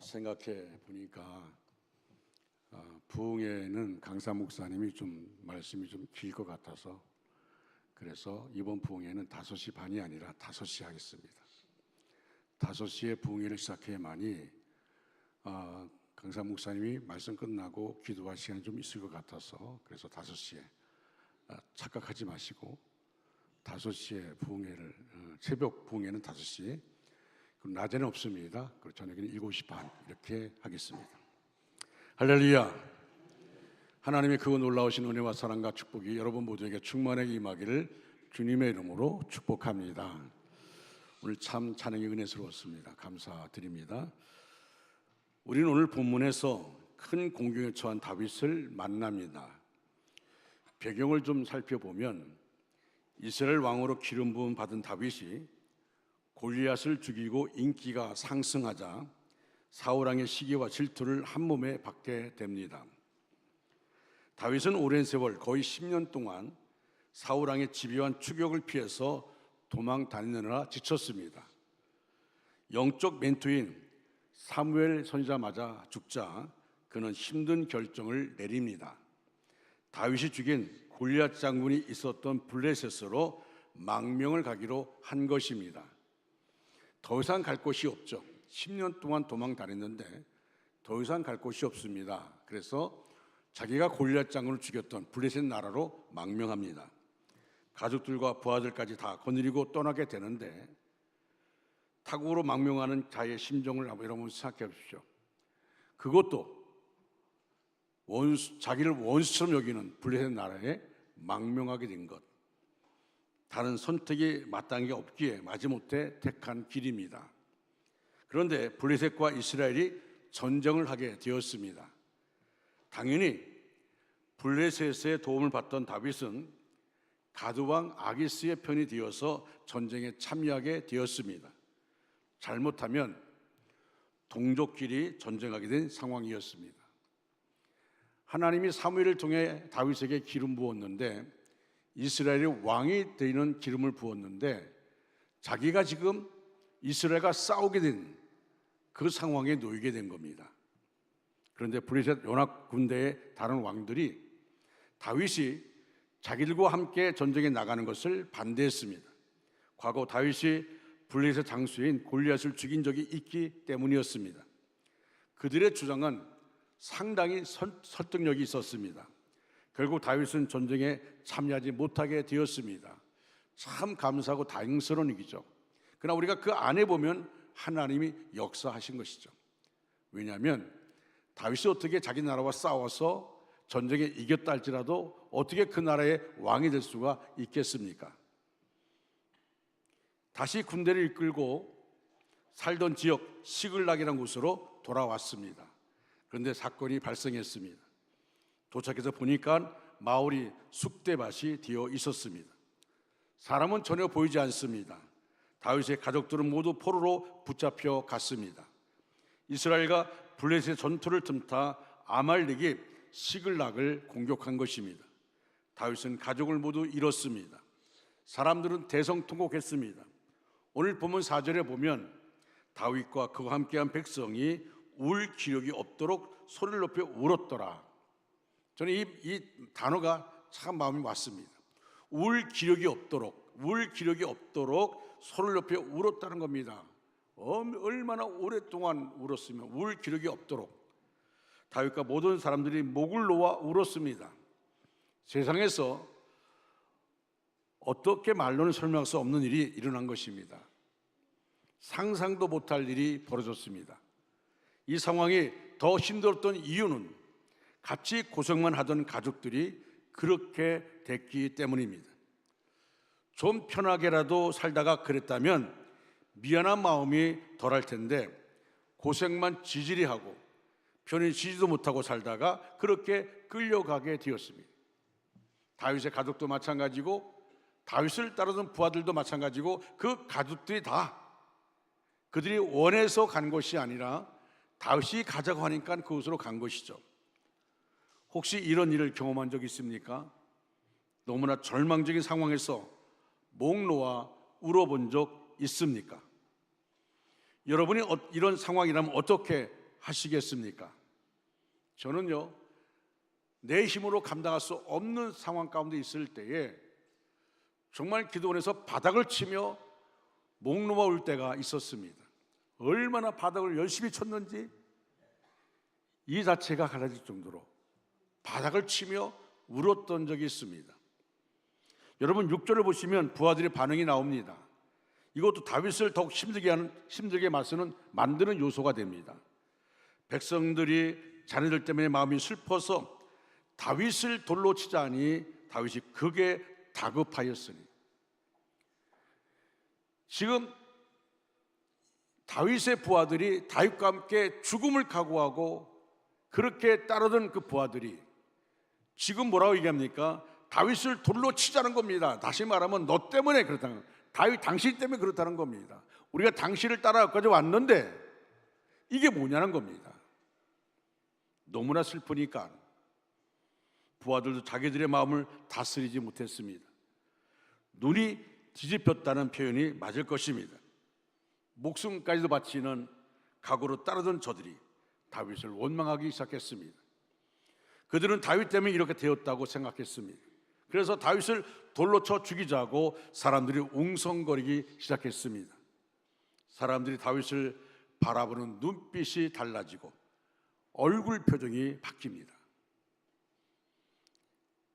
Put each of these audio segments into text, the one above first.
생각해 보니까 부흥회는 강사 목사님이 좀 말씀이 좀 길 것 같아서 그래서 이번 부흥회는 5시 반이 아니라 5시 하겠습니다. 5시에 부흥회를 시작해야만이 강사 목사님이 말씀 끝나고 기도할 시간이 좀 있을 것 같아서 그래서 5시에 착각하지 마시고 5시에 부흥회를 새벽 부흥회는 5시 그럼 낮에는 없습니다. 그리고 저녁에는 7시 반 이렇게 하겠습니다. 할렐루야. 하나님의 그 놀라우신 은혜와 사랑과 축복이 여러분 모두에게 충만하게 임하기를 주님의 이름으로 축복합니다. 오늘 참 찬양이 은혜스러웠습니다. 감사드립니다. 우리는 오늘 본문에서 큰 공경에 처한 다윗을 만납니다. 배경을 좀 살펴보면 이스라엘 왕으로 기름 부음 받은 다윗이 골리앗을 죽이고 인기가 상승하자 사울왕의 시기와 질투를 한 몸에 받게 됩니다. 다윗은 오랜 세월 거의 10년 동안 사울왕의 집요한 추격을 피해서 도망 다니느라 지쳤습니다. 영적 멘토인 사무엘 선지자마저 죽자 그는 힘든 결정을 내립니다. 다윗이 죽인 골리앗 장군이 있었던 블레셋으로 망명을 가기로 한 것입니다. 더 이상 갈 곳이 없죠. 10년 동안 도망 다녔는데 더 이상 갈 곳이 없습니다. 그래서 자기가 골리앗 장군을 죽였던 블레셋 나라로 망명합니다. 가족들과 부하들까지 다 거느리고 떠나게 되는데 타국으로 망명하는 자의 심정을 여러분 생각해 보십시오. 그것도 자기를 원수처럼 여기는 블레셋 나라에 망명하게 된 것. 다른 선택이 마땅한 게 없기에 마지못해 택한 길입니다. 그런데 블레셋과 이스라엘이 전쟁을 하게 되었습니다. 당연히 블레셋의 도움을 받던 다윗은 가드왕 아기스의 편이 되어서 전쟁에 참여하게 되었습니다. 잘못하면 동족끼리 전쟁하게 된 상황이었습니다. 하나님이 사무엘을 통해 다윗에게 기름 부었는데 이스라엘의 왕이 되는 기름을 부었는데 자기가 지금 이스라엘과 싸우게 된 그 상황에 놓이게 된 겁니다. 그런데 블레셋 연합 군대의 다른 왕들이 다윗이 자기들과 함께 전쟁에 나가는 것을 반대했습니다. 과거 다윗이 블레셋 장수인 골리앗을 죽인 적이 있기 때문이었습니다. 그들의 주장은 상당히 설득력이 있었습니다. 결국 다윗은 전쟁에 참여하지 못하게 되었습니다. 참 감사하고 다행스러운 일이죠. 그러나 우리가 그 안에 보면 하나님이 역사하신 것이죠. 왜냐하면 다윗이 어떻게 자기 나라와 싸워서 전쟁에 이겼다 할지라도 어떻게 그 나라의 왕이 될 수가 있겠습니까? 다시 군대를 이끌고 살던 지역 시글락이라는 곳으로 돌아왔습니다. 그런데 사건이 발생했습니다. 도착해서 보니까 마을이 쑥대밭이 되어 있었습니다. 사람은 전혀 보이지 않습니다. 다윗의 가족들은 모두 포로로 붙잡혀 갔습니다. 이스라엘과 블레셋의 전투를 틈타 아말렉이 시글락을 공격한 것입니다. 다윗은 가족을 모두 잃었습니다. 사람들은 대성통곡했습니다. 오늘 본문 4절에 보면 다윗과 그와 함께한 백성이 울 기력이 없도록 소리를 높여 울었더라. 저는 이 단어가 참 마음이 왔습니다. 울 기력이 없도록 소리를 높여 울었다는 겁니다. 얼마나 오랫동안 울었으면 울 기력이 없도록 다윗과 모든 사람들이 목을 놓아 울었습니다. 세상에서 어떻게 말로는 설명할 수 없는 일이 일어난 것입니다. 상상도 못할 일이 벌어졌습니다. 이 상황이 더 힘들었던 이유는 같이 고생만 하던 가족들이 그렇게 됐기 때문입니다. 좀 편하게라도 살다가 그랬다면 미안한 마음이 덜할 텐데 고생만 지질이 하고 편히 쉬지도 못하고 살다가 그렇게 끌려가게 되었습니다. 다윗의 가족도 마찬가지고 다윗을 따르던 부하들도 마찬가지고 그 가족들이 다 그들이 원해서 간 것이 아니라 다윗이 가자고 하니까 그곳으로 간 것이죠. 혹시 이런 일을 경험한 적 있습니까? 너무나 절망적인 상황에서 목 놓아 울어본 적 있습니까? 여러분이 이런 상황이라면 어떻게 하시겠습니까? 저는요, 내 힘으로 감당할 수 없는 상황 가운데 있을 때에 정말 기도원에서 바닥을 치며 목 놓아올 때가 있었습니다. 얼마나 바닥을 열심히 쳤는지 이 자체가 갈라질 정도로 바닥을 치며 울었던 적이 있습니다. 여러분 6절을 보시면 부하들의 반응이 나옵니다. 이것도 다윗을 더욱 힘들게 만드는 요소가 됩니다. 백성들이 자네들 때문에 마음이 슬퍼서 다윗을 돌로 치자니 다윗이 극에 다급하였으니. 지금 다윗의 부하들이 다윗과 함께 죽음을 각오하고 그렇게 따르던 그 부하들이 지금 뭐라고 얘기합니까? 다윗을 돌로 치자는 겁니다. 다시 말하면 너 때문에 그렇다는 겁니다. 다윗 당신 때문에 그렇다는 겁니다. 우리가 당신을 따라 여기까지 왔는데 이게 뭐냐는 겁니다. 너무나 슬프니까 부하들도 자기들의 마음을 다스리지 못했습니다. 눈이 뒤집혔다는 표현이 맞을 것입니다. 목숨까지도 바치는 각오로 따르던 저들이 다윗을 원망하기 시작했습니다. 그들은 다윗 때문에 이렇게 되었다고 생각했습니다. 그래서 다윗을 돌로 쳐 죽이자고 사람들이 웅성거리기 시작했습니다. 사람들이 다윗을 바라보는 눈빛이 달라지고 얼굴 표정이 바뀝니다.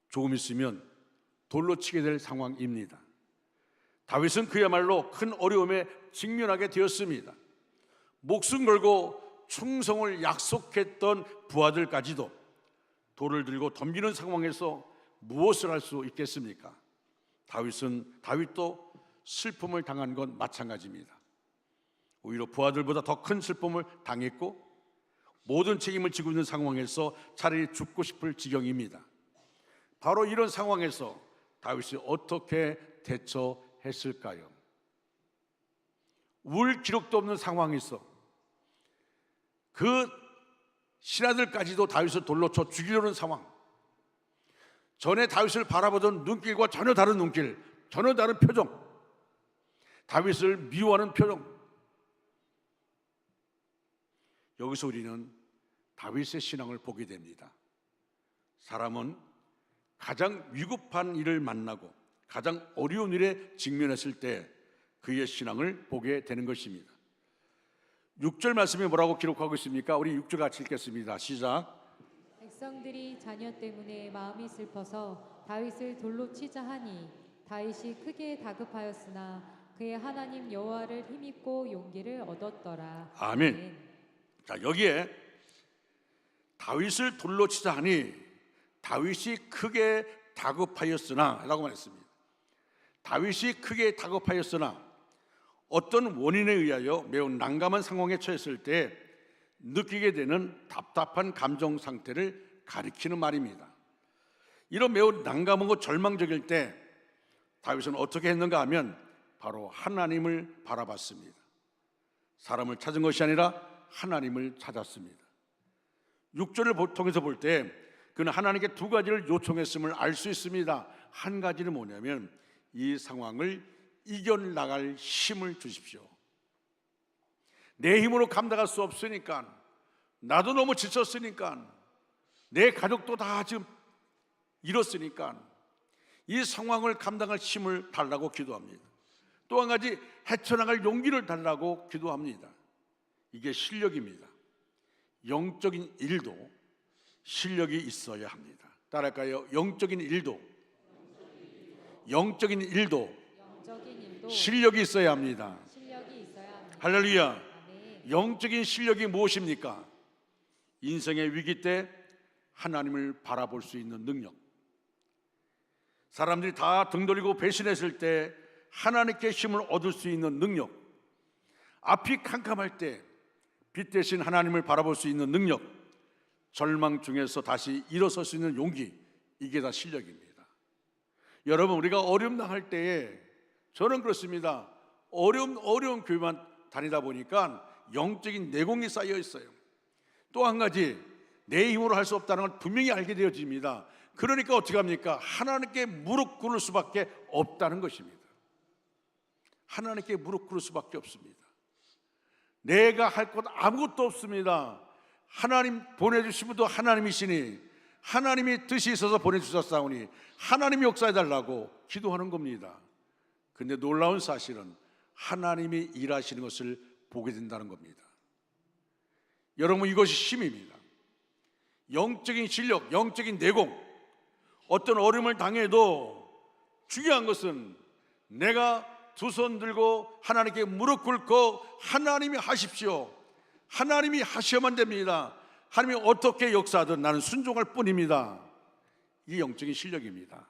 조금 있으면 돌로 치게 될 상황입니다. 다윗은 그야말로 큰 어려움에 직면하게 되었습니다. 목숨 걸고 충성을 약속했던 부하들까지도 돌을 들고 덤비는 상황에서 무엇을 할 수 있겠습니까? 다윗도 슬픔을 당한 건 마찬가지입니다. 오히려 부하들보다 더 큰 슬픔을 당했고 모든 책임을 지고 있는 상황에서 차라리 죽고 싶을 지경입니다. 바로 이런 상황에서 다윗이 어떻게 대처했을까요? 울 기록도 없는 상황에서 그 신하들까지도 다윗을 돌로 쳐 죽이려는 상황, 전에 다윗을 바라보던 눈길과 전혀 다른 눈길, 전혀 다른 표정, 다윗을 미워하는 표정. 여기서 우리는 다윗의 신앙을 보게 됩니다. 사람은 가장 위급한 일을 만나고 가장 어려운 일에 직면했을 때 그의 신앙을 보게 되는 것입니다. 6절 말씀이 뭐라고 기록하고 있습니까? 우리 6절 같이 읽겠습니다. 시작. 백성들이 자녀 때문에 마음이 슬퍼서 다윗을 돌로 치자 하니 다윗이 크게 다급하였으나 그의 하나님 여호와를 힘입고 용기를 얻었더라. 아멘. 자, 여기에 다윗을 돌로 치자 하니 다윗이 크게 다급하였으나 라고 말했습니다. 다윗이 크게 다급하였으나 어떤 원인에 의하여 매우 난감한 상황에 처했을 때 느끼게 되는 답답한 감정 상태를 가리키는 말입니다. 이런 매우 난감하고 절망적일 때 다윗은 어떻게 했는가 하면 바로 하나님을 바라봤습니다. 사람을 찾은 것이 아니라 하나님을 찾았습니다. 6절을 통해서 볼 때 그는 하나님께 두 가지를 요청했음을 알 수 있습니다. 한 가지는 뭐냐면 이 상황을 이겨나갈 힘을 주십시오. 내 힘으로 감당할 수 없으니까, 나도 너무 지쳤으니까, 내 가족도 다 지금 잃었으니까 이 상황을 감당할 힘을 달라고 기도합니다. 또 한 가지 헤쳐나갈 용기를 달라고 기도합니다. 이게 실력입니다. 영적인 일도 실력이 있어야 합니다. 따라할까요? 영적인 일도 실력이 있어야 합니다. 할렐루야. 아멘. 영적인 실력이 무엇입니까? 인생의 위기 때 하나님을 바라볼 수 있는 능력, 사람들이 다 등 돌리고 배신했을 때 하나님께 힘을 얻을 수 있는 능력, 앞이 캄캄할 때 빛 대신 하나님을 바라볼 수 있는 능력, 절망 중에서 다시 일어설 수 있는 용기, 이게 다 실력입니다. 여러분, 우리가 어려움 당할 때에 저는 그렇습니다. 어려운 교회만 다니다 보니까 영적인 내공이 쌓여 있어요. 또 한 가지, 내 힘으로 할 수 없다는 걸 분명히 알게 되어집니다. 그러니까 어떻게 합니까? 하나님께 무릎 꿇을 수밖에 없다는 것입니다. 하나님께 무릎 꿇을 수밖에 없습니다. 내가 할 것 아무것도 없습니다. 하나님 보내주신 분도 하나님이시니 하나님이 뜻이 있어서 보내주셨사오니 하나님이 역사해달라고 기도하는 겁니다. 근데 놀라운 사실은 하나님이 일하시는 것을 보게 된다는 겁니다. 여러분, 이것이 힘입니다. 영적인 실력, 영적인 내공, 어떤 어려움을 당해도 중요한 것은 내가 두 손 들고 하나님께 무릎 꿇고 하나님이 하십시오, 하나님이 하셔야만 됩니다, 하나님이 어떻게 역사하든 나는 순종할 뿐입니다. 이게 영적인 실력입니다.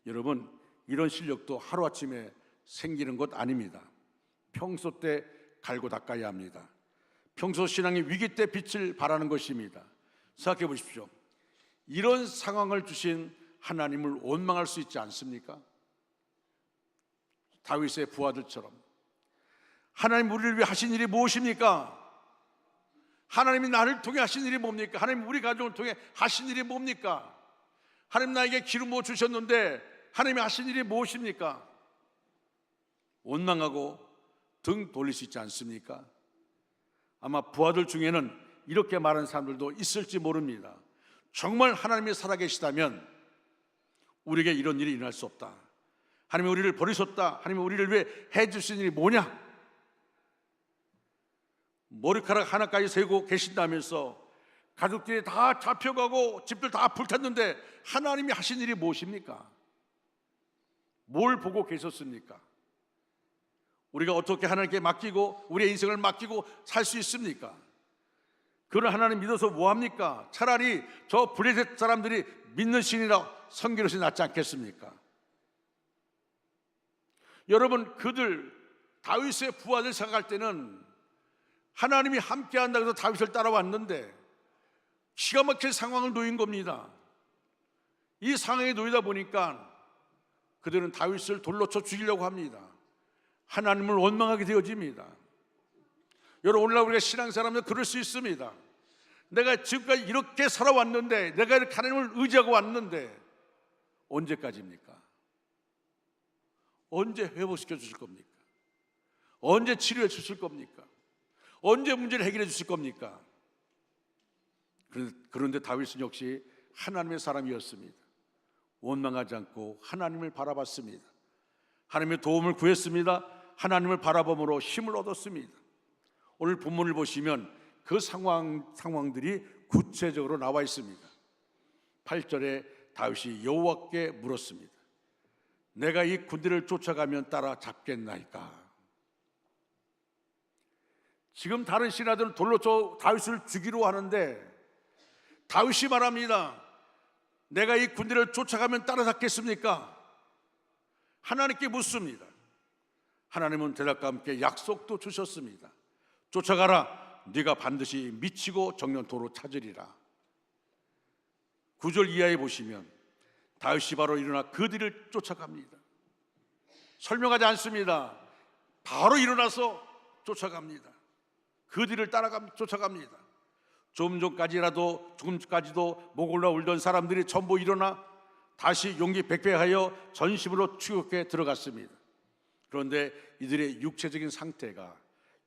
여러분, 이런 실력도 하루아침에 생기는 것 아닙니다. 평소 때 갈고 닦아야 합니다. 평소 신앙의 위기 때 빛을 발하는 것입니다. 생각해 보십시오. 이런 상황을 주신 하나님을 원망할 수 있지 않습니까? 다윗의 부하들처럼 하나님 우리를 위해 하신 일이 무엇입니까? 하나님이 나를 통해 하신 일이 뭡니까? 하나님 우리 가족을 통해 하신 일이 뭡니까? 하나님 나에게 기름 부어 주셨는데 하나님이 하신 일이 무엇입니까? 원망하고 등 돌릴 수 있지 않습니까? 아마 부하들 중에는 이렇게 말하는 사람들도 있을지 모릅니다. 정말 하나님이 살아계시다면 우리에게 이런 일이 일어날 수 없다. 하나님이 우리를 버리셨다. 하나님이 우리를 위해 해주신 일이 뭐냐? 머리카락 하나까지 세고 계신다면서 가족들이 다 잡혀가고 집들 다 불탔는데 하나님이 하신 일이 무엇입니까? 뭘 보고 계셨습니까? 우리가 어떻게 하나님께 맡기고 우리의 인생을 맡기고 살 수 있습니까? 그런 하나님 믿어서 뭐합니까? 차라리 저 블레셋 사람들이 믿는 신이라 섬기는 신이 낫지 않겠습니까? 여러분, 그들 다윗의 부하들 생각할 때는 하나님이 함께한다고 해서 다윗을 따라왔는데 기가 막힌 상황을 놓인 겁니다. 이 상황에 놓이다 보니까 그들은 다윗을 돌로 쳐 죽이려고 합니다. 하나님을 원망하게 되어집니다. 여러분, 오늘날 우리가 신앙사람들 그럴 수 있습니다. 내가 지금까지 이렇게 살아왔는데, 내가 이렇게 하나님을 의지하고 왔는데 언제까지입니까? 언제 회복시켜 주실 겁니까? 언제 치료해 주실 겁니까? 언제 문제를 해결해 주실 겁니까? 그런데 다윗은 역시 하나님의 사람이었습니다. 원망하지 않고 하나님을 바라봤습니다. 하나님의 도움을 구했습니다. 하나님을 바라봄으로 힘을 얻었습니다. 오늘 본문을 보시면 그 상황들이 구체적으로 나와 있습니다. 8절에 다윗이 여호와께 물었습니다. 내가 이 군대를 쫓아가면 따라잡겠나이까? 지금 다른 신하들은 돌로 쳐 다윗을 죽이려 하는데 다윗이 말합니다. 내가 이 군대를 쫓아가면 따라잡겠습니까? 하나님께 묻습니다. 하나님은 대답과 함께 약속도 주셨습니다. 쫓아가라. 네가 반드시 미치고 정령토로 찾으리라. 9절 이하에 보시면 다윗이 바로 일어나 그 뒤를 쫓아갑니다. 설명하지 않습니다. 바로 일어나서 쫓아갑니다. 그 뒤를 쫓아갑니다. 좀 전까지도 목 올라 울던 사람들이 전부 일어나 다시 용기 백배하여 전심으로 추격해 들어갔습니다. 그런데 이들의 육체적인 상태가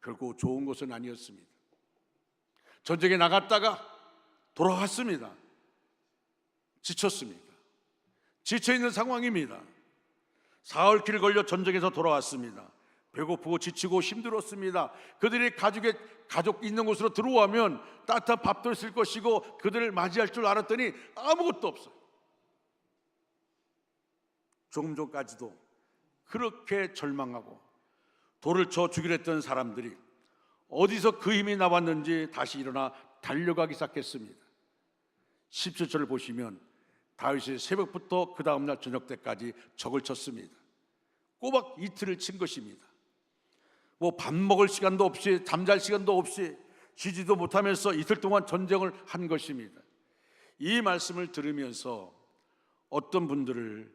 결코 좋은 것은 아니었습니다. 전쟁에 나갔다가 돌아왔습니다. 지쳤습니다. 지쳐있는 상황입니다. 사흘길 걸려 전쟁에서 돌아왔습니다. 배고프고 지치고 힘들었습니다. 그들이 가족 있는 곳으로 들어오면 따뜻한 밥도 있을 것이고 그들을 맞이할 줄 알았더니 아무것도 없어요. 조금 전까지도 그렇게 절망하고 돌을 쳐 죽이려 했던 사람들이 어디서 그 힘이 나왔는지 다시 일어나 달려가기 시작했습니다. 17절을 보시면 다윗이 새벽부터 그 다음날 저녁 때까지 적을 쳤습니다. 꼬박 이틀을 친 것입니다. 뭐 밥 먹을 시간도 없이 잠잘 시간도 없이 쉬지도 못하면서 이틀 동안 전쟁을 한 것입니다. 이 말씀을 들으면서 어떤 분들은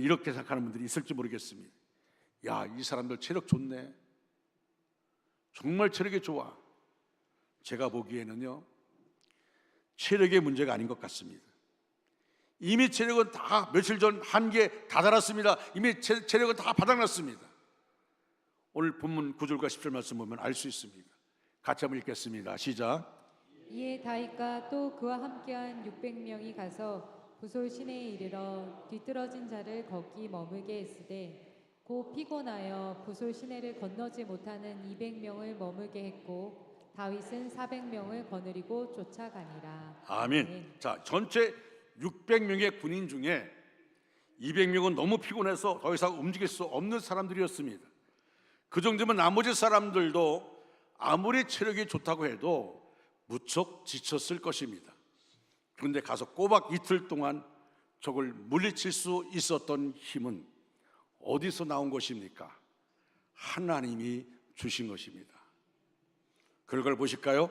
이렇게 생각하는 분들이 있을지 모르겠습니다. 야, 이 사람들 체력 좋네. 정말 체력이 좋아. 제가 보기에는요, 체력의 문제가 아닌 것 같습니다. 이미 체력은 다 며칠 전 한계 다 달았습니다. 이미 체력은 다 바닥났습니다. 오늘 본문 9절과 10절 말씀 보면 알 수 있습니다. 같이 한번 읽겠습니다. 시작. 이에 다윗과 또 그와 함께한 600명이 가서 부솔 시내에 이르러 뒤떨어진 자를 거기 머물게 했으되 곧 피곤하여 부솔 시내를 건너지 못하는 200명을 머물게 했고 다윗은 400명을 거느리고 쫓아가니라. 아멘. 자, 전체 600명의 군인 중에 200명은 너무 피곤해서 더 이상 움직일 수 없는 사람들이었습니다. 그 정도면 나머지 사람들도 아무리 체력이 좋다고 해도 무척 지쳤을 것입니다. 그런데 가서 꼬박 이틀 동안 적을 물리칠 수 있었던 힘은 어디서 나온 것입니까? 하나님이 주신 것입니다. 그걸 보실까요?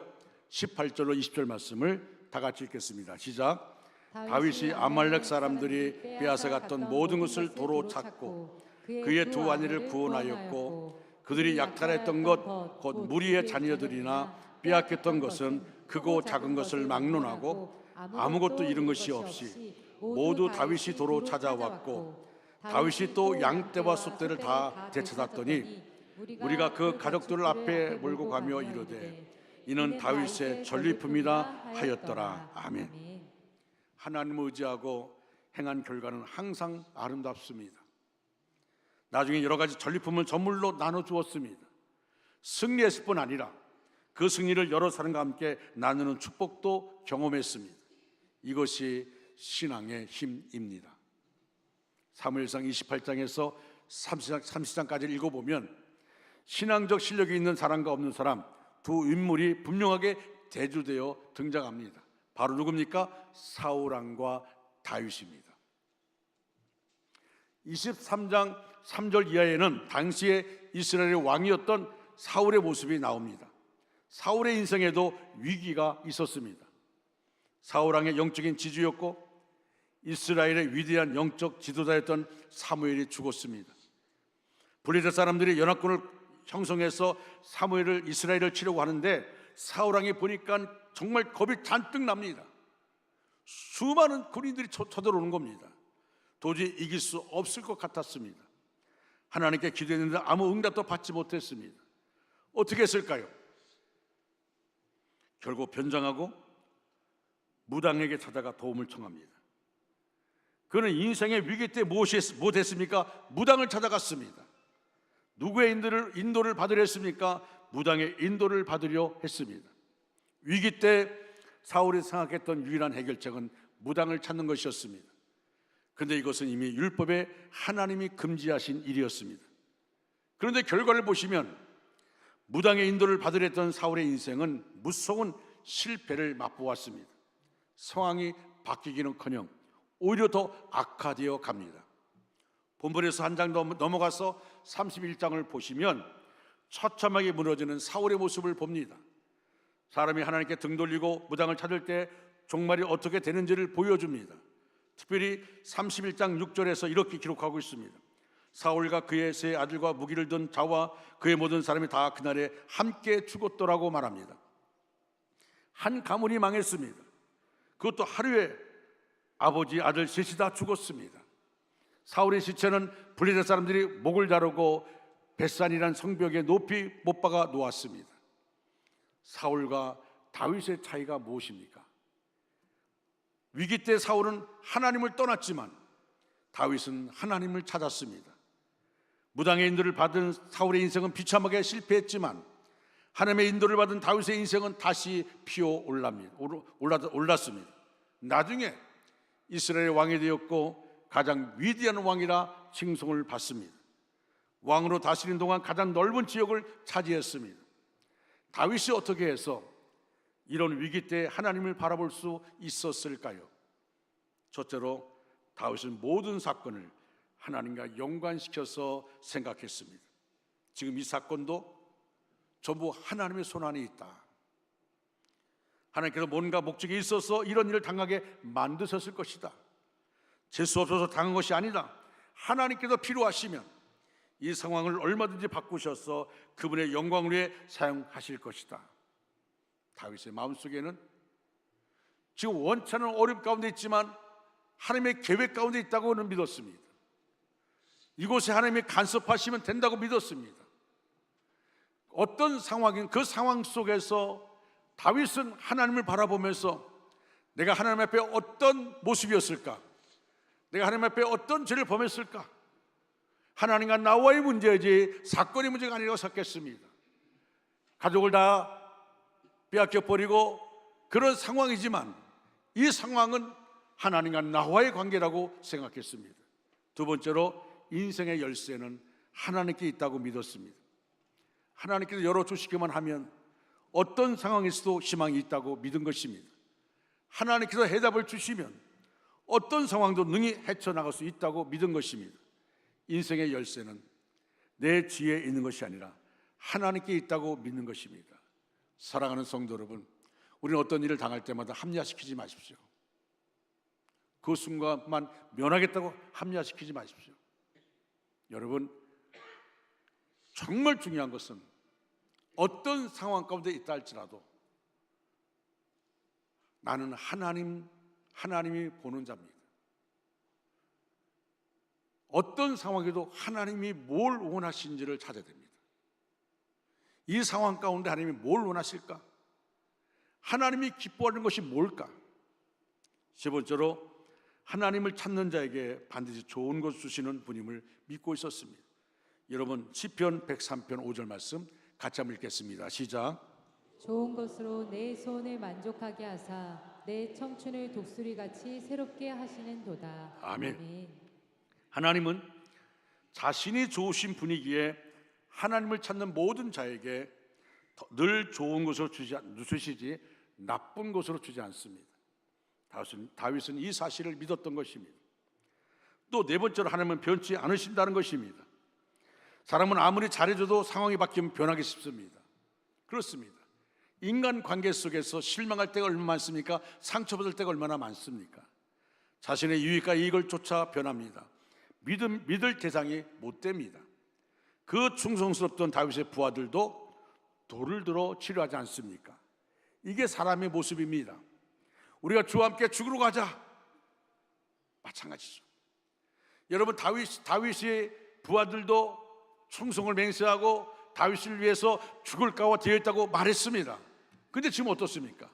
18절로 20절 말씀을 다 같이 읽겠습니다. 시작. 다윗이 아말렉 사람들이 빼앗아갔던 모든 것을 도로 찾고 그의 두 아내를 구원하였고 그들이 약탈했던 것 곧 무리의 자녀들이나 빼앗겼던 것은 크고 작은 것을 막론하고 아무것도 잃은 것이 없이 모두 다윗이 도로 찾아왔고 다윗이 또 양떼와 숫떼를 다 되찾았더니 우리가 그 가족들을 앞에 몰고 가며 이르되 이는 다윗의 전리품이라 하였더라. 아멘. 하나님을 의지하고 행한 결과는 항상 아름답습니다. 나중에 여러 가지 전리품을 선물로 나눠주었습니다. 승리했을 뿐 아니라 그 승리를 여러 사람과 함께 나누는 축복도 경험했습니다. 이것이 신앙의 힘입니다. 사무엘상 28장에서 30장까지 읽어보면 신앙적 실력이 있는 사람과 없는 사람 두 인물이 분명하게 대조되어 등장합니다. 바로 누굽니까? 사울왕과 다윗입니다. 23장 3절 이하에는 당시에 이스라엘의 왕이었던 사울의 모습이 나옵니다. 사울의 인생에도 위기가 있었습니다. 사울왕의 영적인 지주였고 이스라엘의 위대한 영적 지도자였던 사무엘이 죽었습니다. 블레셋 사람들이 연합군을 형성해서 사무엘을 이스라엘을 치려고 하는데 사울왕이 보니까 정말 겁이 잔뜩 납니다. 수많은 군인들이 쳐들어오는 겁니다. 도저히 이길 수 없을 것 같았습니다. 하나님께 기도했는데 아무 응답도 받지 못했습니다. 어떻게 했을까요? 결국 변장하고 무당에게 찾아가 도움을 청합니다. 그는 인생의 위기 때 무엇했습니까? 무당을 찾아갔습니다. 누구의 인도를 받으려 했습니까? 무당의 인도를 받으려 했습니다. 위기 때 사울이 생각했던 유일한 해결책은 무당을 찾는 것이었습니다. 그런데 이것은 이미 율법에 하나님이 금지하신 일이었습니다. 그런데 결과를 보시면 무당의 인도를 받으려 했던 사울의 인생은 무서운 실패를 맛보았습니다. 상황이 바뀌기는커녕 오히려 더 악화되어 갑니다. 본문에서 한 장 넘어가서 31장을 보시면 처참하게 무너지는 사울의 모습을 봅니다. 사람이 하나님께 등 돌리고 무당을 찾을 때 종말이 어떻게 되는지를 보여줍니다. 특별히 31장 6절에서 이렇게 기록하고 있습니다. 사울과 그의 세 아들과 무기를 든 자와 그의 모든 사람이 다 그날에 함께 죽었더라고 말합니다. 한 가문이 망했습니다. 그것도 하루에 아버지, 아들 셋이 다 죽었습니다. 사울의 시체는 블레셋 사람들이 목을 자르고 벳산이라는 성벽에 높이 못 박아 놓았습니다. 사울과 다윗의 차이가 무엇입니까? 위기 때 사울은 하나님을 떠났지만 다윗은 하나님을 찾았습니다. 무당의 인도를 받은 사울의 인생은 비참하게 실패했지만 하나님의 인도를 받은 다윗의 인생은 다시 올랐습니다. 나중에 이스라엘의 왕이 되었고 가장 위대한 왕이라 칭송을 받습니다. 왕으로 다스리는 동안 가장 넓은 지역을 차지했습니다. 다윗이 어떻게 해서 이런 위기 때 하나님을 바라볼 수 있었을까요? 첫째로 다윗은 모든 사건을 하나님과 연관시켜서 생각했습니다. 지금 이 사건도 전부 하나님의 손안에 있다. 하나님께서 뭔가 목적이 있어서 이런 일을 당하게 만드셨을 것이다. 재수 없어서 당한 것이 아니다. 하나님께서 필요하시면 이 상황을 얼마든지 바꾸셔서 그분의 영광을 위해 사용하실 것이다. 다윗의 마음속에는 지금 원찮은 어려움 가운데 있지만 하나님의 계획 가운데 있다고는 믿었습니다. 이곳에 하나님이 간섭하시면 된다고 믿었습니다. 어떤 상황인 그 상황 속에서 다윗은 하나님을 바라보면서 내가 하나님 앞에 어떤 모습이었을까? 내가 하나님 앞에 어떤 죄를 범했을까? 하나님과 나와의 문제이지 사건의 문제가 아니라고 생각했습니다. 가족을 다 빼앗겨버리고 그런 상황이지만 이 상황은 하나님과 나와의 관계라고 생각했습니다. 두 번째로 인생의 열쇠는 하나님께 있다고 믿었습니다. 하나님께서 열어주시기만 하면 어떤 상황에서도 희망이 있다고 믿은 것입니다. 하나님께서 해답을 주시면 어떤 상황도 능히 헤쳐나갈 수 있다고 믿은 것입니다. 인생의 열쇠는 내 뒤에 있는 것이 아니라 하나님께 있다고 믿는 것입니다. 사랑하는 성도 여러분, 우리는 어떤 일을 당할 때마다 합리화시키지 마십시오. 그 순간만 면하겠다고 합리화시키지 마십시오. 여러분, 정말 중요한 것은 어떤 상황 가운데 있다 할지라도 나는 하나님이 보는 자입니다. 어떤 상황에도 하나님이 뭘 원하시는지를 찾아야 됩니다. 이 상황 가운데 하나님이 뭘 원하실까? 하나님이 기뻐하는 것이 뭘까? 세 번째로 하나님을 찾는 자에게 반드시 좋은 것을 주시는 분임을 믿고 있었습니다. 여러분, 시편 103편 5절 말씀 같이 한번 읽겠습니다. 시작. 좋은 것으로 내 소원을 만족하게 하사 내 청춘을 독수리같이 새롭게 하시는도다. 아멘. 하나님은 자신이 좋으신 분위기에 하나님을 찾는 모든 자에게 늘 좋은 것으로 주시지 나쁜 것으로 주지 않습니다. 다윗은 이 사실을 믿었던 것입니다. 또 네 번째로 하나님은 변치 않으신다는 것입니다. 사람은 아무리 잘해줘도 상황이 바뀌면 변하기 쉽습니다. 그렇습니다. 인간관계 속에서 실망할 때가 얼마나 많습니까? 상처받을 때가 얼마나 많습니까? 자신의 유익과 이익을 쫓아 변합니다. 믿을 대상이 못 됩니다. 그 충성스럽던 다윗의 부하들도 돌을 들어 치료하지 않습니까? 이게 사람의 모습입니다. 우리가 주와 함께 죽으러 가자, 마찬가지죠. 여러분, 다윗의 부하들도 충성을 맹세하고 다윗을 위해서 죽을 각오가 되어 있다고 말했습니다. 근데 지금 어떻습니까?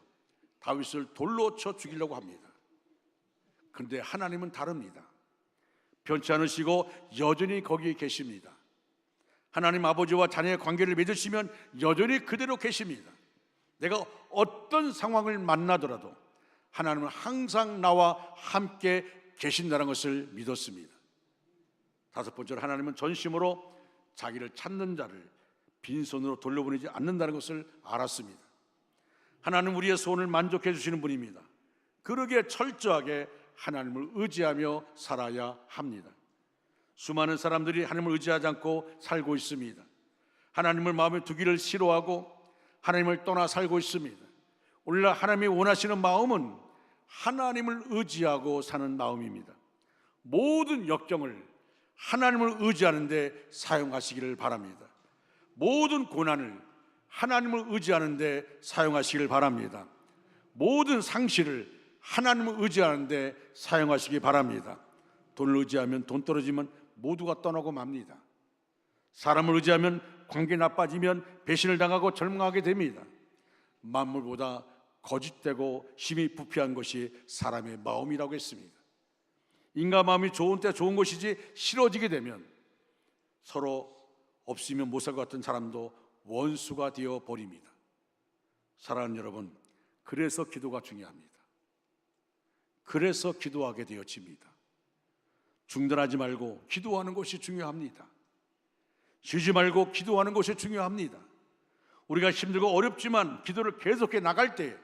다윗을 돌로 쳐 죽이려고 합니다. 그런데 하나님은 다릅니다. 변치 않으시고 여전히 거기 계십니다. 하나님 아버지와 자녀의 관계를 맺으시면 여전히 그대로 계십니다. 내가 어떤 상황을 만나더라도 하나님은 항상 나와 함께 계신다는 것을 믿었습니다. 다섯 번째로 하나님은 전심으로 자기를 찾는 자를 빈손으로 돌려보내지 않는다는 것을 알았습니다. 하나님은 우리의 소원을 만족해 주시는 분입니다. 그러기에 철저하게 하나님을 의지하며 살아야 합니다. 수많은 사람들이 하나님을 의지하지 않고 살고 있습니다. 하나님을 마음에 두기를 싫어하고 하나님을 떠나 살고 있습니다. 오늘날 하나님이 원하시는 마음은 하나님을 의지하고 사는 마음입니다. 모든 역경을 하나님을 의지하는 데 사용하시기를 바랍니다. 모든 고난을 하나님을 의지하는 데 사용하시기를 바랍니다. 모든 상실을 하나님을 의지하는 데 사용하시기 바랍니다. 돈을 의지하면 돈 떨어지면 모두가 떠나고 맙니다. 사람을 의지하면 관계 나빠지면 배신을 당하고 절망하게 됩니다. 만물보다 거짓되고 힘이 부패한 것이 사람의 마음이라고 했습니다. 인간 마음이 좋은 때 좋은 것이지 싫어지게 되면 서로 없으면 못 살 것 같은 사람도 원수가 되어 버립니다. 사랑하는 여러분, 그래서 기도가 중요합니다. 그래서 기도하게 되어집니다. 중단하지 말고 기도하는 것이 중요합니다. 쉬지 말고 기도하는 것이 중요합니다. 우리가 힘들고 어렵지만 기도를 계속해 나갈 때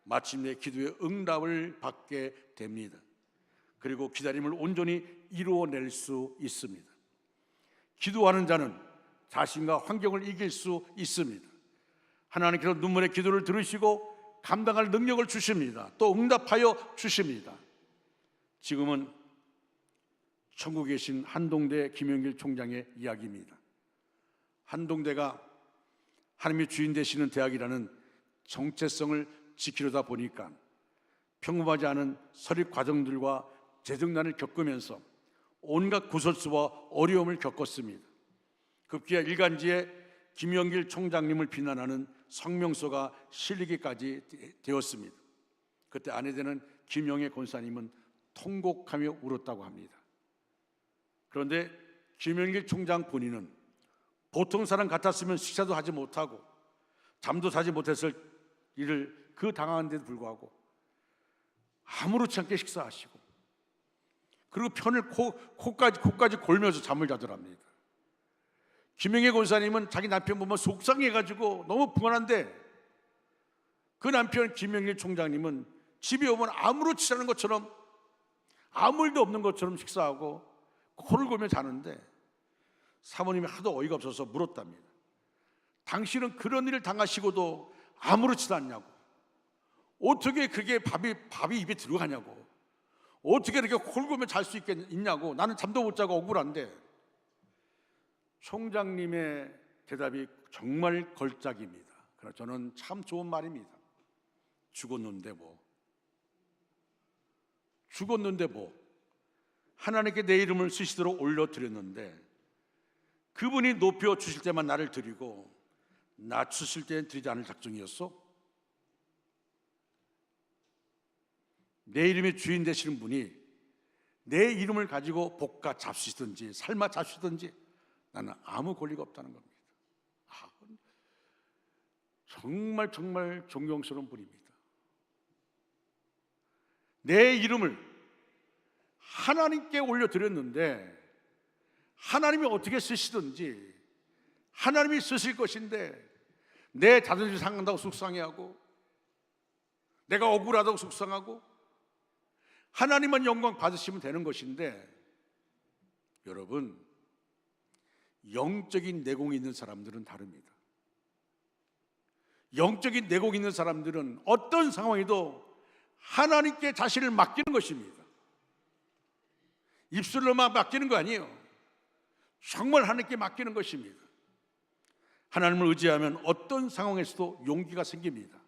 마침내 기도의 응답을 받게 됩니다. 그리고 기다림을 온전히 이루어낼 수 있습니다. 기도하는 자는 자신과 환경을 이길 수 있습니다. 하나님께서 눈물의 기도를 들으시고 감당할 능력을 주십니다. 또 응답하여 주십니다. 지금은 천국에 계신 한동대 김영길 총장의 이야기입니다. 한동대가 하나님의 주인 되시는 대학이라는 정체성을 지키려다 보니까 평범하지 않은 설립 과정들과 재정난을 겪으면서 온갖 구설수와 어려움을 겪었습니다. 급기야 일간지에 김영길 총장님을 비난하는 성명서가 실리기까지 되었습니다. 그때 아내 되는 김영애 권사님은 통곡하며 울었다고 합니다. 그런데 김영길 총장 본인은 보통 사람 같았으면 식사도 하지 못하고 잠도 자지 못했을 일을 그 당황한 데도 불구하고 아무렇지 않게 식사하시고 그리고 편을 코까지 골면서 잠을 자더랍니다. 김영애 권사님은 자기 남편 보면 속상해가지고 너무 불안한데 그 남편 김영길 총장님은 집에 오면 아무렇지 않은 것처럼 아무 일도 없는 것처럼 식사하고 코를 골며 자는데 사모님이 하도 어이가 없어서 물었답니다. 당신은 그런 일을 당하시고도 아무렇지도 않냐고, 어떻게 그게 밥이 입에 들어가냐고, 어떻게 이렇게 코를 골며 잘 수 있냐고, 나는 잠도 못 자고 억울한데. 총장님의 대답이 정말 걸작입니다. 그러나 저는 참 좋은 말입니다. 죽었는데 뭐 하나님께 내 이름을 쓰시도록 올려드렸는데 그분이 높여주실 때만 나를 드리고 낮추실 때는 드리지 않을 작정이었어? 내 이름의 주인 되시는 분이 내 이름을 가지고 볶아 잡수시든지 삶아 잡수시든지 나는 아무 권리가 없다는 겁니다. 정말 존경스러운 분입니다. 내 이름을 하나님께 올려드렸는데 하나님이 어떻게 쓰시든지 하나님이 쓰실 것인데 내 자존심 상한다고 속상해하고 내가 억울하다고 속상하고 하나님만 영광 받으시면 되는 것인데, 여러분, 영적인 내공이 있는 사람들은 다릅니다. 영적인 내공이 있는 사람들은 어떤 상황에도 하나님께 자신을 맡기는 것입니다. 입술로만 맡기는 거 아니에요. 정말 하나님께 맡기는 것입니다. 하나님을 의지하면 어떤 상황에서도 용기가 생깁니다.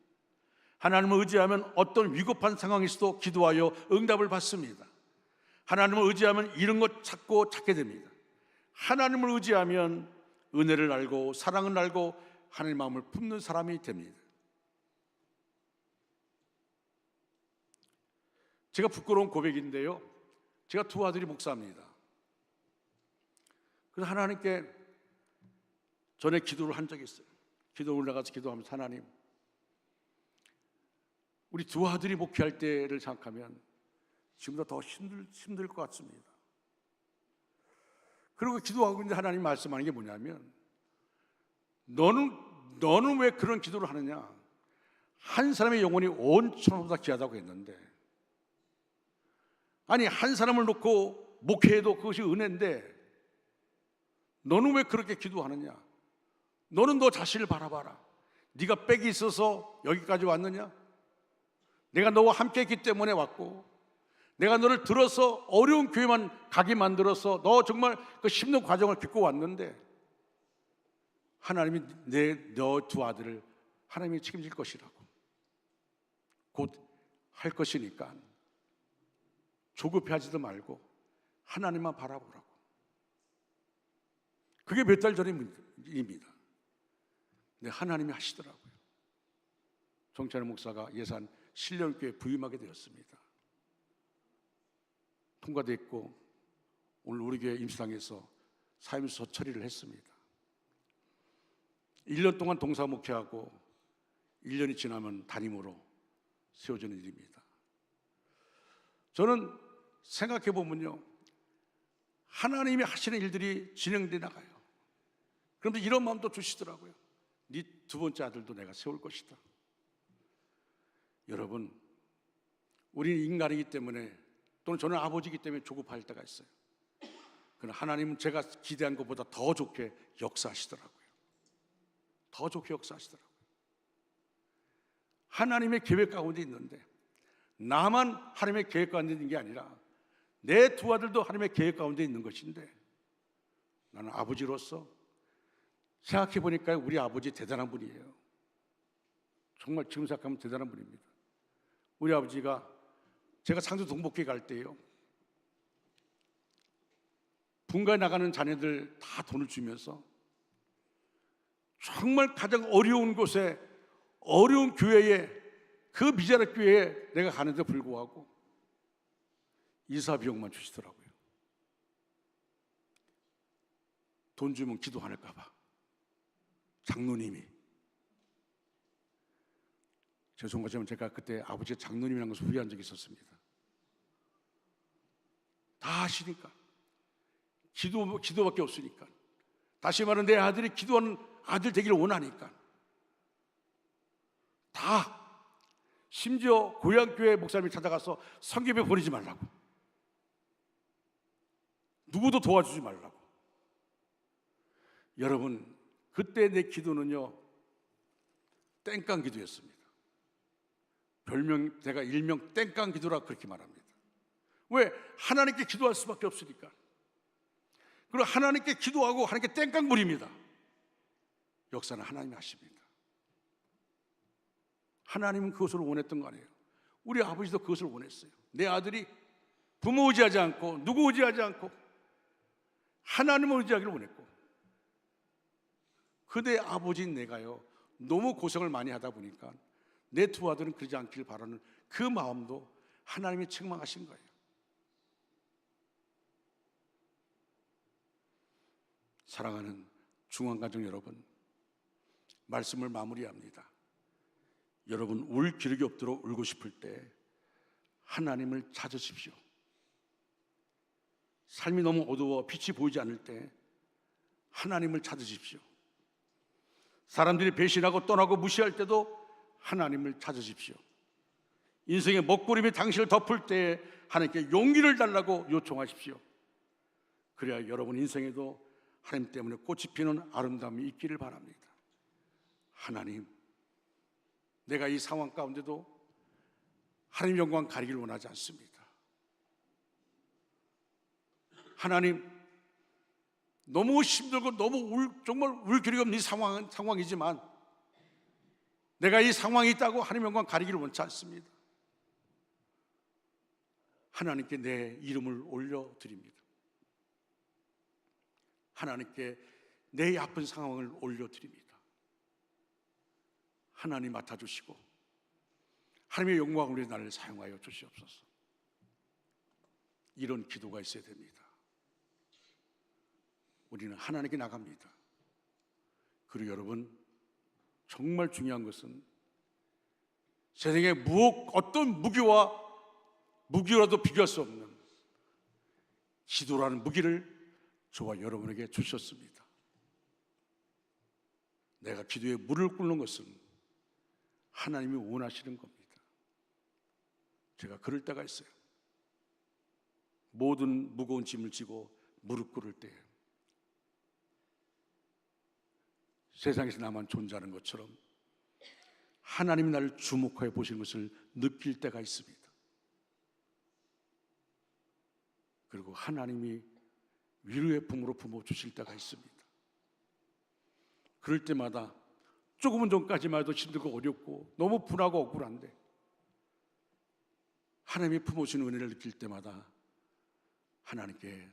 하나님을 의지하면 어떤 위급한 상황에서도 기도하여 응답을 받습니다. 하나님을 의지하면 이런 것 찾게 됩니다. 하나님을 의지하면 은혜를 알고 사랑을 알고 하나님의 마음을 품는 사람이 됩니다. 제가 부끄러운 고백인데요, 제가 두 아들이 목사입니다. 그래서 하나님께 전에 기도를 한 적이 있어요. 기도 올라가서 기도하면서, 하나님, 우리 두 아들이 목회할 때를 생각하면 지금보다 더 힘들 것 같습니다. 그리고 기도하고 있는데 하나님 말씀하는 게 뭐냐면, 너는 왜 그런 기도를 하느냐? 한 사람의 영혼이 온 천하보다 귀하다고 했는데, 아니 한 사람을 놓고 목회해도 그것이 은혜인데 너는 왜 그렇게 기도하느냐? 너는 너 자신을 바라봐라. 네가 빽이 있어서 여기까지 왔느냐? 내가 너와 함께 했기 때문에 왔고, 내가 너를 들어서 어려운 교회만 가게 만들어서 너 정말 그 힘든 과정을 겪고 왔는데, 하나님이 너 두 아들을 하나님이 책임질 것이라고, 곧 할 것이니까 조급해하지도 말고 하나님만 바라보라고. 그게 몇 달 전의 일입니다. 근데 하나님이 하시더라고요. 정찬호 목사가 예산 신령교회 부임하게 되었습니다. 통과됐고 오늘 우리 교회 임시당에서 사임서 처리를 했습니다. 1년 동안 동사 목회하고 1년이 지나면 담임으로 세워지는 일입니다. 저는 생각해 보면요, 하나님이 하시는 일들이 진행돼 나가요. 그런데 이런 마음도 주시더라고요. 네 두 번째 아들도 내가 세울 것이다. 여러분, 우리는 인간이기 때문에, 또는 저는 아버지이기 때문에 조급할 때가 있어요. 그러나 하나님은 제가 기대한 것보다 더 좋게 역사하시더라고요. 더 좋게 역사하시더라고요. 하나님의 계획 가운데 있는데, 나만 하나님의 계획 가운데 있는 게 아니라 내 두 아들도 하나님의 계획 가운데 있는 것인데, 나는 아버지로서 생각해 보니까 우리 아버지 대단한 분이에요. 정말 지금 생각하면 대단한 분입니다. 우리 아버지가, 제가 상주 동복회 갈 때요, 분가에 나가는 자녀들 다 돈을 주면서 정말 가장 어려운 곳에, 어려운 교회에, 그 미자립 교회에 내가 가는데 불구하고 이사 비용만 주시더라고요. 돈 주면 기도 안 할까 봐. 장로님이. 죄송하지만 제가 그때 아버지의 장로님이라는 것을 후회한 적이 있었습니다. 다 하시니까. 기도밖에 없으니까. 다시 말하면 내 아들이 기도하는 아들 되기를 원하니까. 다. 심지어 고향교회 목사님이 찾아가서 성경에 보내지 말라고. 누구도 도와주지 말라고. 여러분, 그때 내 기도는요, 땡깡 기도였습니다. 제가 일명 땡깡 기도라 그렇게 말합니다. 왜? 하나님께 기도할 수밖에 없으니까. 그리고 하나님께 기도하고 하나님께 땡깡 부립니다. 역사는 하나님이 하십니다. 하나님은 그것을 원했던 거 아니에요. 우리 아버지도 그것을 원했어요. 내 아들이 부모 의지하지 않고 누구 의지하지 않고 하나님을 의지하기를 원했고, 그대 아버지인 내가요, 너무 고생을 많이 하다 보니까 내 두 아들은 그러지 않길 바라는 그 마음도 하나님이 책망하신 거예요. 사랑하는 중앙가정 여러분, 말씀을 마무리합니다. 여러분, 울 기력이 없도록 울고 싶을 때 하나님을 찾으십시오. 삶이 너무 어두워 빛이 보이지 않을 때 하나님을 찾으십시오. 사람들이 배신하고 떠나고 무시할 때도 하나님을 찾으십시오. 인생의 먹구름이 당신을 덮을 때 하나님께 용기를 달라고 요청하십시오. 그래야 여러분 인생에도 하나님 때문에 꽃이 피는 아름다움이 있기를 바랍니다. 하나님, 내가 이 상황 가운데도 하나님 영광 가리기를 원하지 않습니다. 하나님, 너무 힘들고 너무 정말 울 길이 없는 이 상황이지만 내가 이 상황이 있다고 하나님 영광 가리기를 원치 않습니다. 하나님께 내 이름을 올려드립니다. 하나님께 내 아픈 상황을 올려드립니다. 하나님 맡아주시고 하나님의 영광을 위해 나를 사용하여 주시옵소서. 이런 기도가 있어야 됩니다. 우리는 하나님께 나갑니다. 그리고 여러분, 정말 중요한 것은 세상에 어떤 무기와도 비교할 수 없는 기도라는 무기를 저와 여러분에게 주셨습니다. 내가 기도에 물을 끓는 것은 하나님이 원하시는 겁니다. 제가 그럴 때가 있어요. 모든 무거운 짐을 지고 무릎 꿇을 때 세상에서 나만 존재하는 것처럼 하나님이 나를 주목하여 보시는 것을 느낄 때가 있습니다. 그리고 하나님이 위로의 품으로 품어주실 때가 있습니다. 그럴 때마다 조금은 전까지만 해도 힘들고 어렵고 너무 분하고 억울한데 하나님이 품어주는 은혜를 느낄 때마다 하나님께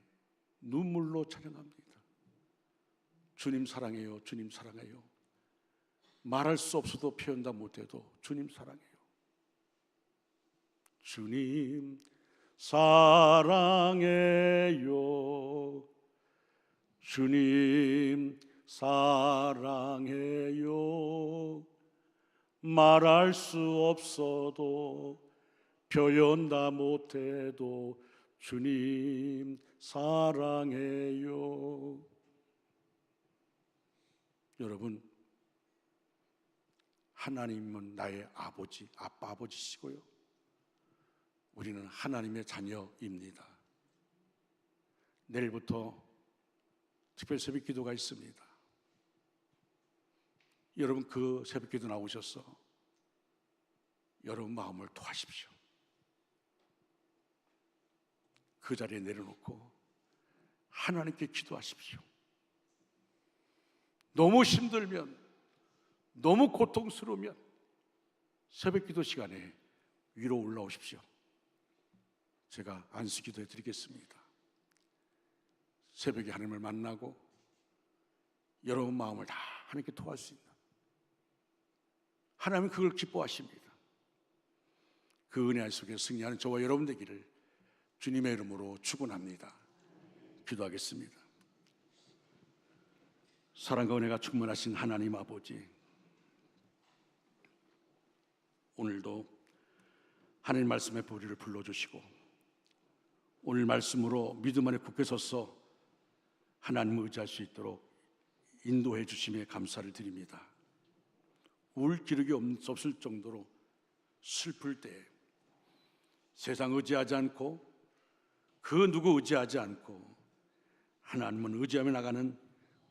눈물로 찬양합니다. 주님 사랑해요, 주님 사랑해요. 말할 수 없어도 표현도 못해도 주님 사랑해요. 주님 사랑해요, 주님 사랑해요. 말할 수 없어도 표현 다 못해도 주님 사랑해요. 여러분, 하나님은 나의 아버지, 아빠 아버지시고요, 우리는 하나님의 자녀입니다. 내일부터 특별 새벽 기도가 있습니다. 여러분, 그 새벽 기도 나오셔서 여러분 마음을 토하십시오. 그 자리에 내려놓고 하나님께 기도하십시오. 너무 힘들면, 너무 고통스러우면 새벽 기도 시간에 위로 올라오십시오. 제가 안수 기도해 드리겠습니다. 새벽에 하나님을 만나고 여러분 마음을 다 하나님께 토할 수 있는, 하나님은 그걸 기뻐하십니다. 그 은혜 속에 승리하는 저와 여러분 되기를 주님의 이름으로 축원합니다. 기도하겠습니다. 사랑과 은혜가 충만하신 하나님 아버지, 오늘도 하나님 말씀의 보리를 불러주시고 오늘 말씀으로 믿음 안에 굳게 서서 하나님을 의지할 수 있도록 인도해 주심에 감사를 드립니다. 울 기력이 없을 정도로 슬플 때 세상 의지하지 않고 그 누구 의지하지 않고 하나님은 의지하며 나가는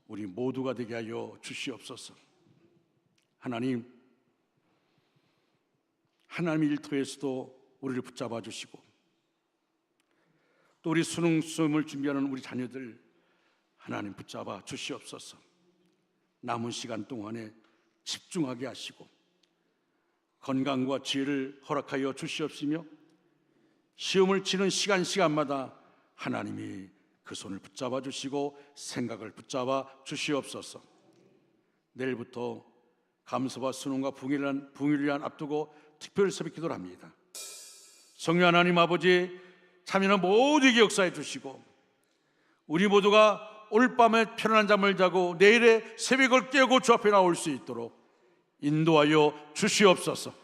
우리 모두가 되게 하여 주시옵소서. 하나님, 하나님의 일터에서도 우리를 붙잡아 주시고 또 우리 수능 시험을 준비하는 우리 자녀들 하나님 붙잡아 주시옵소서. 남은 시간 동안에 집중하게 하시고 건강과 지혜를 허락하여 주시옵시며 시험을 치는 시간마다 하나님이 그 손을 붙잡아 주시고 생각을 붙잡아 주시옵소서. 내일부터 감사와 순응과 붕의를 위한 앞두고 특별 새벽 기도를 합니다. 성령 하나님 아버지, 참여는 모두에게 역사해 주시고 우리 모두가 오늘 밤에 편안한 잠을 자고 내일의 새벽을 깨고 주 앞에 나올 수 있도록 인도하여 주시옵소서.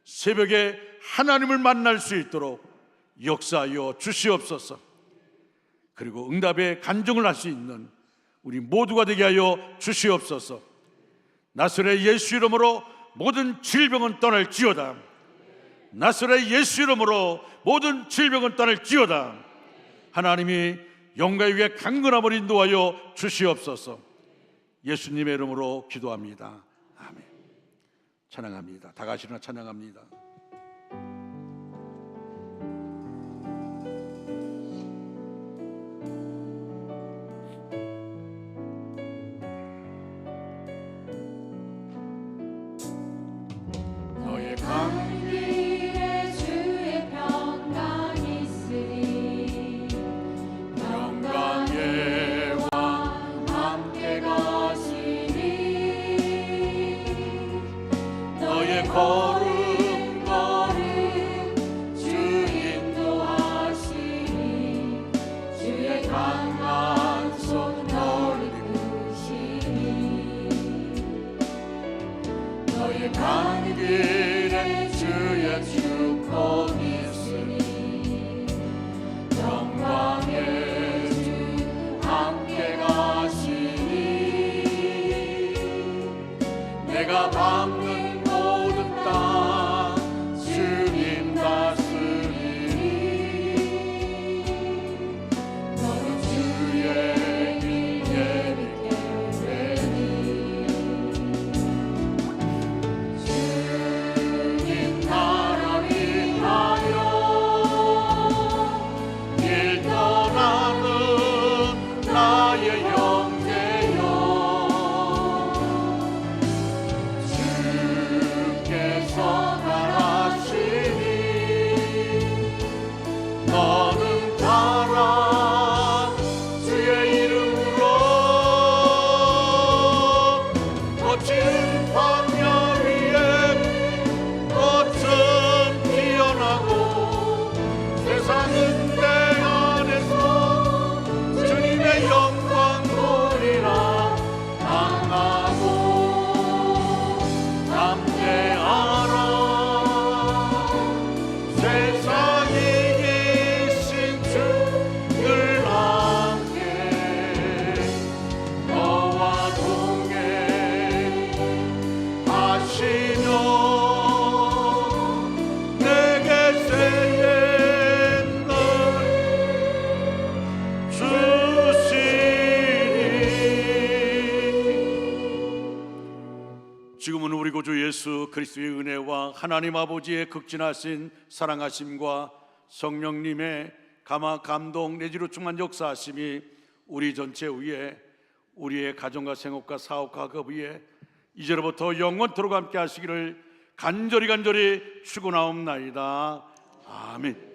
새벽에 하나님을 만날 수 있도록 역사하여 주시옵소서. 그리고 응답의 간증을 할 수 있는 우리 모두가 되게 하여 주시옵소서. 나사렛 예수 이름으로 모든 질병은 떠날지어다. 나사렛 예수 이름으로 모든 질병은 떠날지어다. 하나님이 영광 위에 강건함을 인도하여 주시옵소서. 예수님의 이름으로 기도합니다. 아멘. 찬양합니다. 다 같이 일어나 찬양합니다. 너의 가는 길에 주의 평강 있으니 평강의 왕 함께 가시니 너의 걸음 주 인도하시니 주의 강한 손 너를 이끄시니 너의 가는 길에 주의 축복 있으니 영광의 주 함께 가시니 내가 밟는 모든 땅 주님 다스리니 너는 주의 길 예비케 되니 주님 나라 위하여 길 떠나는 나의 형제여 주께서 가라시니 너는 가라 주의 이름으로 거친 광야 위에 꽃은 피어나고 세상은 내 안에서 주님의 영광 보리라 강하고 담대하라 세상에 계신 주늘 함께 너와 동행하시며 내게 새해 널 주시니. 지금은 우리 구주 예수 그리스도의 은혜와 하나님 아버지의 극진하신 사랑하심과 성령님의 감동 내지로 충만 역사하심이 우리 전체 위에 우리의 가정과 생업과 사업과 학업 위에 이제로부터 영원토록 함께 하시기를 간절히 축원하옵나이다. 아멘.